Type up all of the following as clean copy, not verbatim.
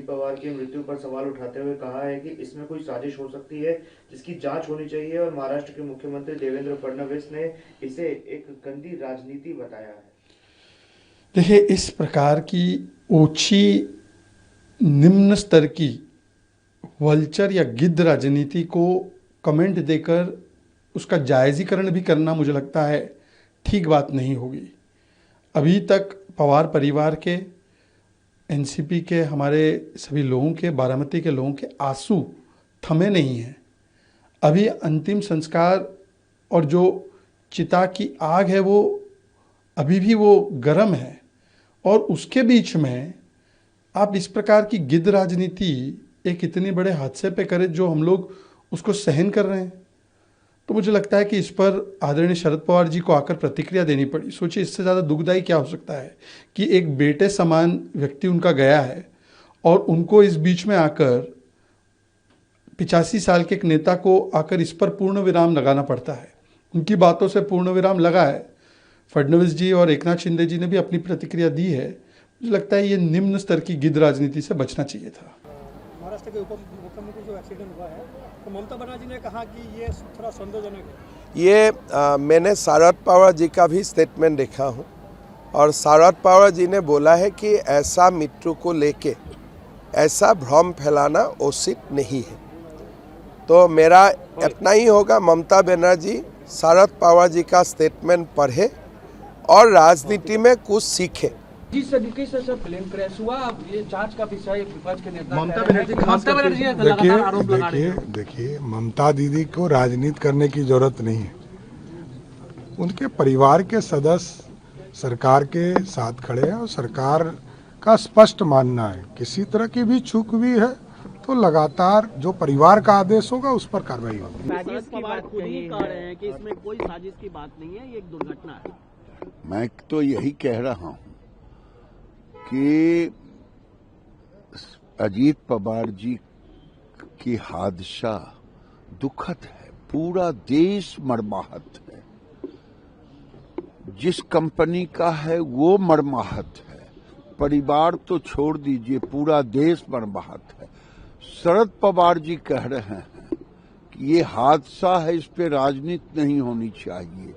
पवार की मृत्यु पर सवाल उठाते हुए कहा है कि इसमें कोई साजिश हो सकती है जिसकी जांच होनी चाहिए और महाराष्ट्र के मुख्यमंत्री देवेंद्र फडणवीस ने इसे एक गंदी राजनीति बताया है। देखिए, इस प्रकार की ओछी निम्न स्तर की वल्चर या गिद्ध राजनीति को कमेंट देकर उसका जायजीकरण भी करना मुझे लगता है ठीक बात नहीं होगी। अभी तक पवार परिवार के, एनसीपी के, हमारे सभी लोगों के, बारामती के लोगों के आंसू थमे नहीं हैं। अभी अंतिम संस्कार और जो चिता की आग है वो अभी भी वो गर्म है, और उसके बीच में आप इस प्रकार की गिद्ध राजनीति एक इतने बड़े हादसे पे करें जो हम लोग उसको सहन कर रहे हैं, तो मुझे लगता है कि इस पर आदरणीय शरद पवार जी को आकर प्रतिक्रिया देनी पड़ी। सोचिए, इससे ज़्यादा दुखदायी क्या हो सकता है कि एक बेटे समान व्यक्ति उनका गया है और उनको इस बीच में आकर 85 साल के एक नेता को आकर इस पर पूर्ण विराम लगाना पड़ता है। उनकी बातों से पूर्ण विराम लगा है। फडणवीस जी और एकनाथ शिंदे जी ने भी अपनी प्रतिक्रिया दी है। मुझे लगता है ये निम्न स्तर की गिद्ध राजनीति से बचना चाहिए था। महाराष्ट्र के उप मुख्यमंत्री जो एक्सीडेंट हुआ है, तो ममता बनर्जी ने कहा कि ये थोड़ा संदेहजनक है। ये मैंने शरद पवार जी का भी स्टेटमेंट देखा हूँ, और शरद पवार जी ने बोला है कि ऐसा मृत्यु को लेके ऐसा भ्रम फैलाना उचित नहीं है। तो मेरा इतना ही होगा, ममता बनर्जी शरद पवार जी का स्टेटमेंट पढ़े और राजनीति में कुछ सीखे। जिस तरीके से सब प्लेन क्रैश हुआ, अब ये जांच का विषय विपक्ष के नेता ममता बनर्जी लगातार आरोप लगा रही है। देखिए, ममता दीदी को राजनीति करने की जरूरत नहीं है। उनके परिवार के सदस्य सरकार के साथ खड़े हैं और सरकार का स्पष्ट मानना है किसी तरह की भी चूक हुई है तो लगातार जो परिवार का आदेश होगा उस पर कार्रवाई होगी। साजिश की बात खुद ही कह रहे हैं कि इसमें कोई साजिश की बात नहीं है, ये एक दुर्घटना है। मैं तो यही कह रहा हूं कि अजीत पवार जी की हादसा दुखद है, पूरा देश मर्माहत है। जिस कंपनी का है वो मर्माहत है, परिवार तो छोड़ दीजिए, पूरा देश मर्माहत है। शरद पवार जी कह रहे हैं कि ये हादसा है, इस पे राजनीति नहीं होनी चाहिए,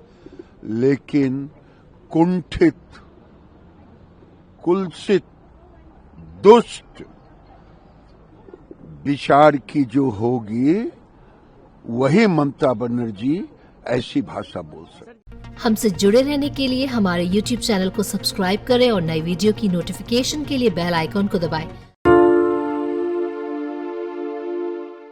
लेकिन कुंठित, कुलसित, दुष्ट विचार की जो होगी वही ममता बनर्जी ऐसी भाषा बोल सकती। हमसे जुड़े रहने के लिए हमारे YouTube चैनल को सब्सक्राइब करें और नई वीडियो की नोटिफिकेशन के लिए बेल आइकॉन को दबाएं।